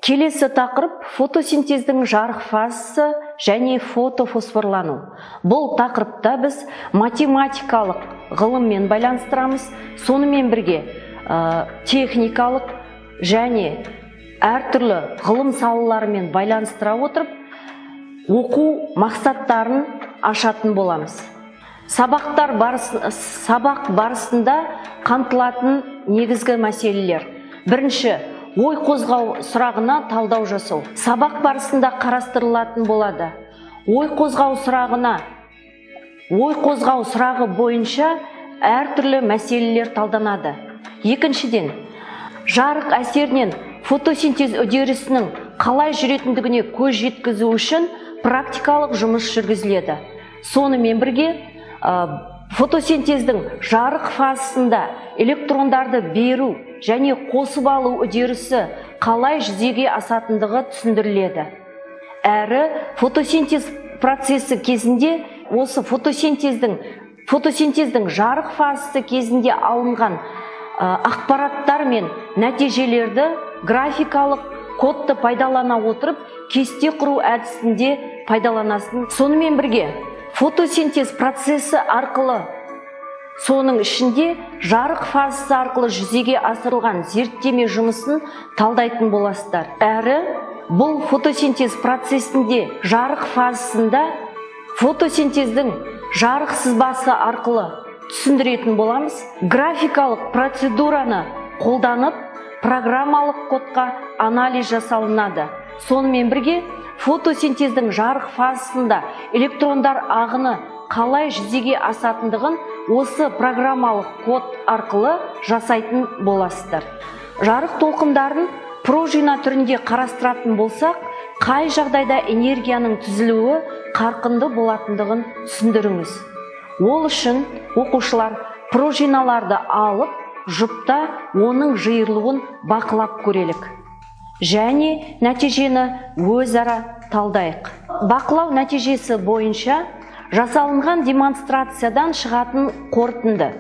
Келесі тақырып фотосинтездің жарық фазасы және фотофосфорлану. Бұл тақырыпта біз математикалық ғылыммен байланыстырамыз, сонымен бірге техникалық және әртүрлі ғылым салаларымен байланыстыра отырып, оқу мақсаттарын ашатын боламыз. Сабақ барысында қамтылатын негізгі мәселелер. Бірінші, ой қозғау сұрағына талдау жасау. Сабақ барысында қарастырылатын болады. Ой қозғау сұрағы бойынша әртүрлі мәселелер талданады. Екіншіден, жарық әсерінен фотосинтез үдерісінің қалай жүретіндігіне көз жеткізу үшін практикалық жұмыс жүргізіледі. Сонымен бірге, фотосинтездің жарық фазасында электрондарды беру және қосып алу үдерісі қалай жүзеге асатындығы түсіндіріледі. Әрі фотосинтез процесі кезінде осы фотосинтездің жарық фазасы кезінде алынған ақпараттар мен нәтижелерді графикалық кодты пайдалана отырып кесте құру әдісінде пайдаланасын. Сонымен бірге, фотосинтез процесі арқылы, соның ішінде жарық фазасы арқылы жүзеге асырылған зерттеме жұмысын талдайтын боласыздар. Әрі бұл фотосинтез процесінде жарық фазасында фотосинтездің жарық сызбасы арқылы түсіндіретін боламыз. Графикалық процедураны қолданып программалық кодқа анализ жасалынады. Сонымен бірге, фотосинтездің жарық фазасында электрондар ағыны қалай жүзеге асатындығын осы программалық код арқылы жасайтын боласыздар. Жарық толқындарын пружина түрінде қарастыратын болсақ, қай жағдайда энергияның түзілуі қарқынды болатындығын түсіндіріңіз. Ол үшін оқушылар пружиналарды алып, жұпта оның жиырылуын бақылап көрелік. Және нәтижені өзара талдайық. Бақылау нәтижесі бойынша жасалынған демонстрациядан шығатын қорытынды.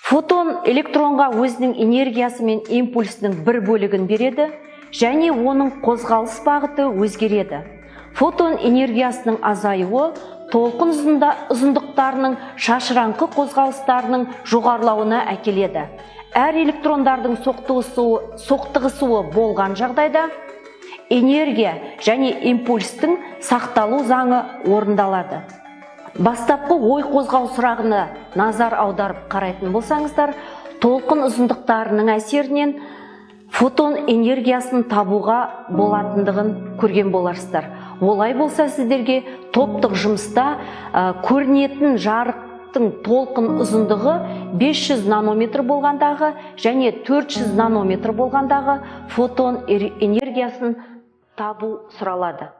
Фотон электронға өзінің энергиясы мен импульсінің бір бөлігін береді, және оның қозғалыс бағыты өзгереді. Фотон энергиясының азаюы толқын ұзындықтарының шашыраңқы қозғалыстарының жоғарылауына әкеледі. Әр электрондардың соқтығысуы болған жағдайда энергия және импульстің сақталу заңы орындалады. Бастапқы ой қозғау сұрағына назар аударып қарайтын болсаңыздар, толқын ұзындықтарының әсерінен фотон энергиясын табуға болатындығын көрген боларсыздар. Олай болса, сіздерге топтық жұмыста көрінетін жарықтың толқын ұзындығы 500 нанометр болғандағы және 400 нанометр болғандағы фотон энергиясын табу сұралады.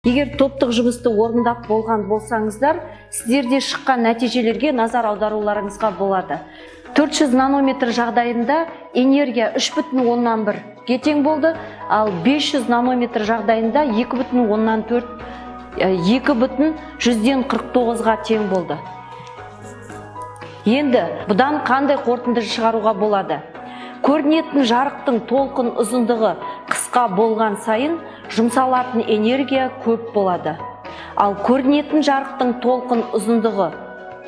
Егер топтық жұмысты орындап болған болсаңыздар, сіздерде шыққан нәтижелерге назар аударуларыңызға болады. 400 нанометр жағдайында энергия 3,1-ге тең болды, ал 500 нанометр жағдайында 2,49-ға тең болды. Енді бұдан қандай қорытынды шығаруға болады? Көрінетін жарықтың толқын ұзындығы қысқа болған сайын жұмсалатын энергия көп болады. Ал көрінетін жарықтың толқын ұзындығы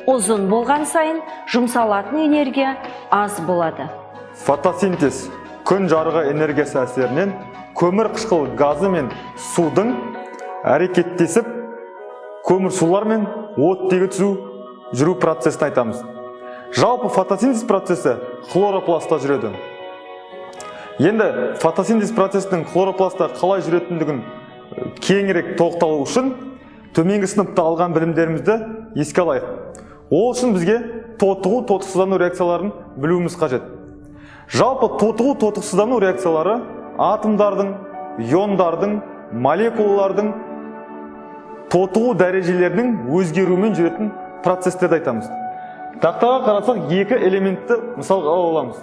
ұзын болған сайын жұмсалатын энергия аз болады. Фотосинтез күн жарығы энергиясы әсерінен көмір қышқыл газы мен судың әрекеттесіп, көмір сулар мен оттегі жүру процесін айтамыз. Жалпы фотосинтез процесі хлоропластта жүреді. Енді фотосинтез процесінің хлоропластта қалай жүретіндігін кеңірек тоқталу үшін төменгі сыныпта алған білімдерімізді еске алайық. Ол үшін бізге тотығу, тотықсыздану реакцияларын білуіміз қажет. Жалпы тотығу, тотықсыздану реакциялары атомдардың, иондардың, молекулалардың тотығу дәрежелерінің өзгеруімен жүретін процестерді айтамыз. Тақтаға қарасақ, екі элементті мысалға ала аламыз.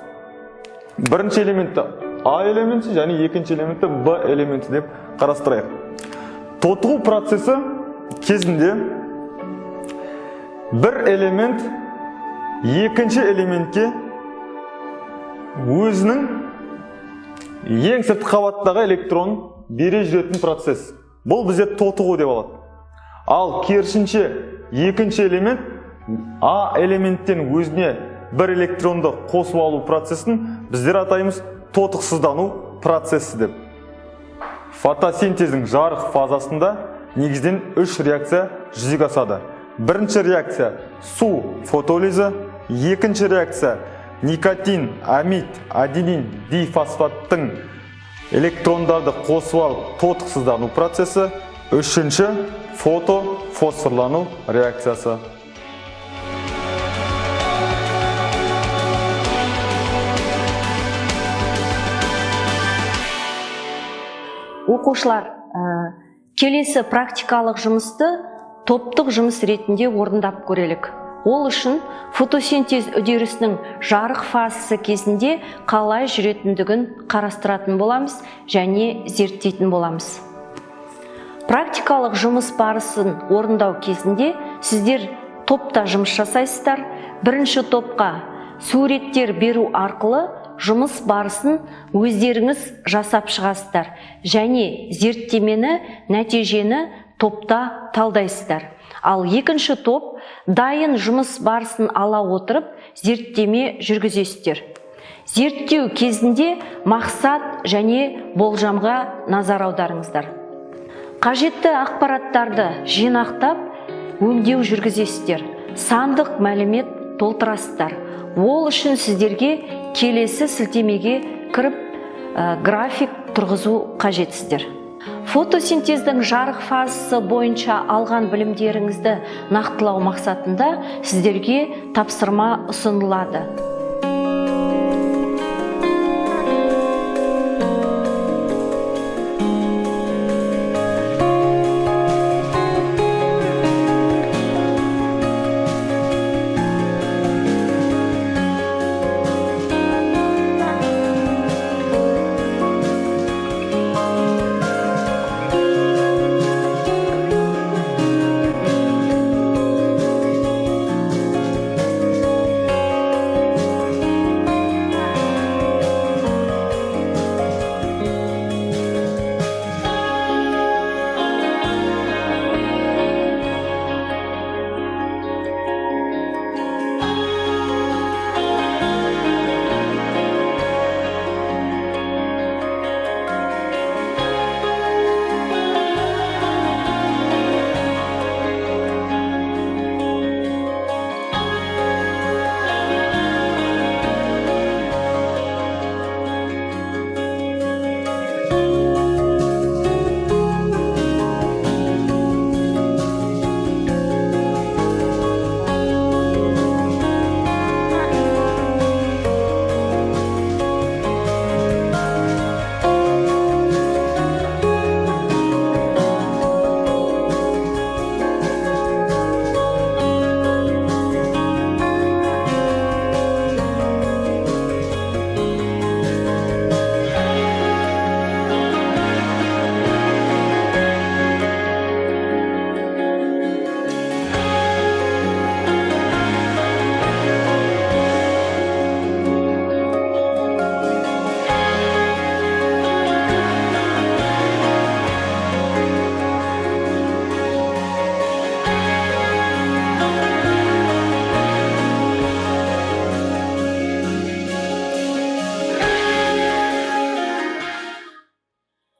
Бірінші элементті А элементі және екінші элементі Б элементі деп қарастырайық. Тотығу процесі кезінде бір элемент екінші элементке өзінің ең сыртқы қабаттағы электронын бере жүретін процесс. Бұл бізде тотығу деп алады. Ал керісінше екінші элемент А элементтен өзіне бір электронды қосып алу процесін біздер атаймыз тотықсыздану процесі деп. Фотосинтездің жарық фазасында негізден үш реакция жүзеге асады. Бірінші реакция су фотолизі, екінші реакция никотин, амид, аденин, дифосфаттың электрондарды қосып алып тотықсыздану процесі, үшінші фотофосфорлану реакциясы. оқушылар, келесі практикалық жұмысты топтық жұмыс ретінде орындап көрелік. Ол үшін фотосинтез үдерісінің жарық фазасы кезінде қалай жүретіндігін қарастыратын боламыз және зерттейтін боламыз. Практикалық жұмыс барысын орындау кезінде сіздер топта жұмыс жасайсыздар. Бірінші топқа суреттер беру арқылы жұмыс барысын өздеріңіз жасап шығасыздар және зерттемені, нәтижені топта талдайсыздар. Ал екінші топ дайын жұмыс барысын ала отырып зерттеме жүргізесіздер. Зерттеу кезінде мақсат және болжамға назар аударыңыздар. Қажетті ақпараттарды жинақтап, өңдеу жүргізесіздер. Сандық мәлімет толтырасыздар. Ол үшін сіздерге келесі сілтемеге кіріп, график тұрғызу қажетсіздер. Фотосинтездің жарық фазасы бойынша алған білімдеріңізді нақтылау мақсатында сіздерге тапсырма ұсынылады.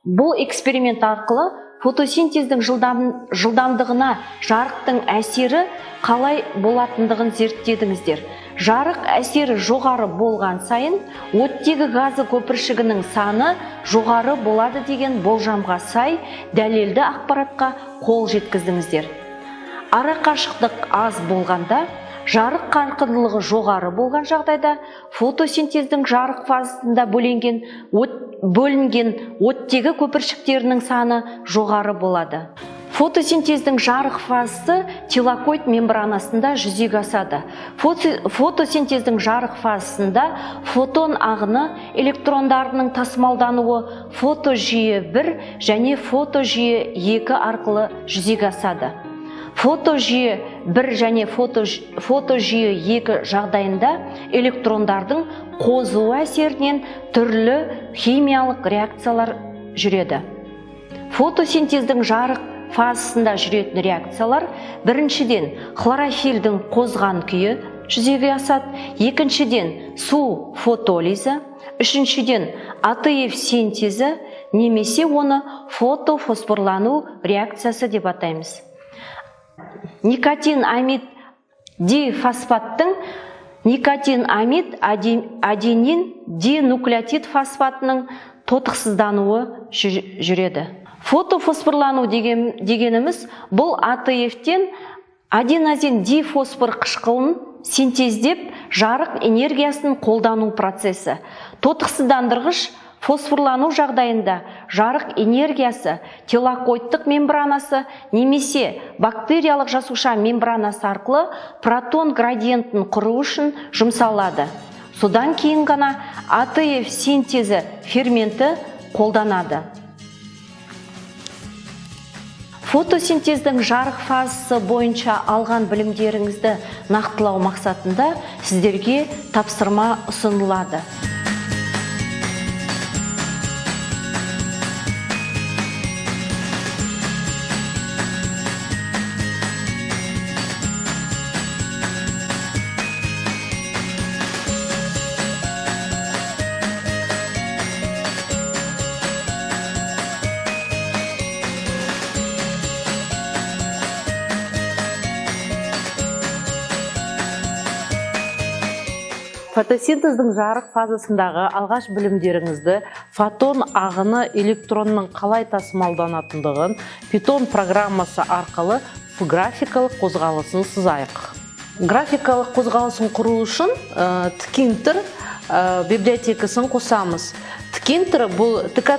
Бұл эксперимент арқылы фотосинтездің жылдамдығына жарықтың әсері қалай болатындығын зерттедіңіздер. Жарық әсері жоғары болған сайын оттегі газы көпіршігінің саны жоғары болады деген болжамға сай дәлелді ақпаратқа қол жеткіздіңіздер. Арақашықтық аз болғанда, жарық қарқындылығы жоғары болған жағдайда фотосинтездің жарық фазасында бөлінген оттегі көпіршіктерінің саны жоғары болады. Фотосинтездің жарық фазасы тилакоид мембранасында жүзеге асады. Фотосинтездің жарық фазасында фотон ағыны электрондарының тасымалдануы фотожүйе 1 және фотожүйе 2 арқылы жүзеге асады. Фотожүйе 1 және фотожүйе 2 жағдайында электрондардың қозуы әсерінен түрлі химиялық реакциялар жүреді. Фотосинтездің жарық фазасында жүретін реакциялар біріншіден хлорофилдің қозған күйі жүзеге асады, екіншіден су фотолизі, үшіншіден АТФ синтезі немесе оны фотофосфорлану реакциясы деп атаймыз. Никотин амид дифосфаттың никотин амид аденин динуклеотид фосфатының тотықсыздануы жүреді. Фотофосфорлану дегеніміз бұл АТФ-тен аденозин дифосфор қышқылын синтездеп жарық энергиясын қолдану процесі. Тотықсыздандырғыш Фосфорлану жағдайында жарық энергиясы телокоидтық мембранасы немесе бактериялық жасуша мембранасы арқылы протон градиентін құру үшін жұмсалады. Содан кейін ғана АТФ синтезі ферменті қолданады. Фотосинтездің жарық фазасы бойынша алған білімдеріңізді нақтылау мақсатында сіздерге тапсырма ұсынылады. Фотосинтездің жарық фазасындағы алғаш білімдеріңізді фотон ағыны электронның қалай тасымалданатындығын Python программасы арқылы графикалық қозғалысын сызайық. Графикалық қозғалысын құру үшін Tkinter библиотекасын қосамыз. Tkinter бұл ТК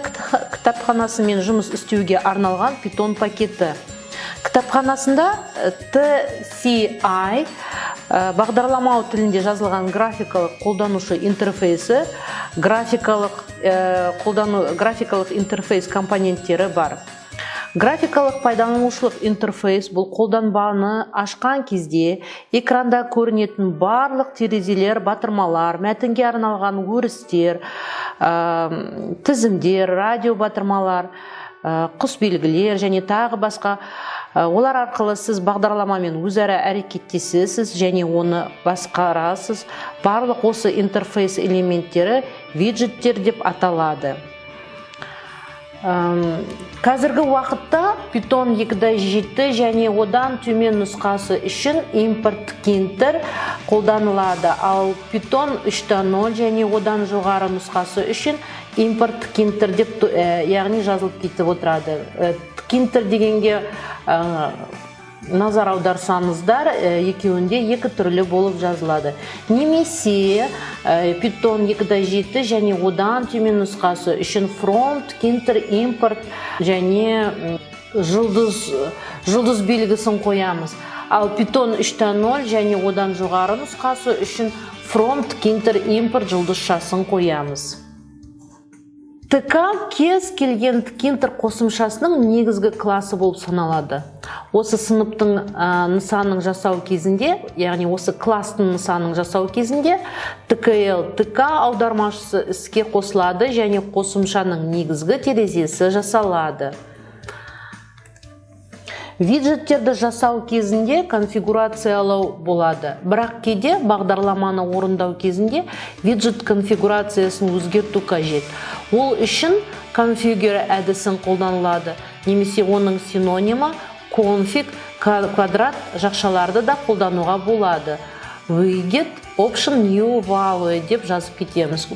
кітапханасымен жұмыс істеуге арналған Python пакеті. Кітапханасында TCI бағдарламау тілінде жазылған графикалық қолданушы интерфейсі, графикалық интерфейс компоненттері бар. Графикалық пайдаланушылық интерфейс бұл қолданбаны ашқан кезде экранда көрінетін барлық терезелер, батырмалар, мәтінге арналған өрістер, тізімдер, радио батырмалар, құс белгілер және тағы басқа. Олар арқылы сіз бағдарламамен өзара әрекеттесесіз және оны басқарасыз. Барлық осы интерфейс элементтері виджеттер деп аталады. Қазіргі уақытта Python 2.7 және одан төмен нұсқасы үшін импорт Tkinter қолданылады, ал Python 3.0 және одан жоғары нұсқасы үшін импорт Tkinter деп яғни жазылып кетіп отырады. Tkinter дегенге назар аударсаңыздар, екеуінде екі түрлі болып жазылады. Немесе Python 2.7 және одан төмен нұсқасы үшін from, Tkinter, import және жұлдыз белгісін қоямыз. Ал Python 3.0 және одан жоғары нұсқасы үшін from, Tkinter, import жұлдызшасын қоямыз. ТК кез келген Tkinter қосымшасының негізгі класы болып саналады. Осы сыныптың нысанын жасау кезінде, яғни осы кластың нысанын жасау кезінде TK аудармашысы іске қосылады және қосымшаның негізгі терезесі жасалады. Виджеттерді жасау кезінде конфигурациялау болады. Бірақ кейде бағдарламаны орындау кезінде виджет конфигурациясын өзгерту қажет. Ол үшін configure әдісін қолданылады. Немесе оның синонимі config квадрат жақшаларды да қолдануға болады. Widget option new value деп жазып кетеміз.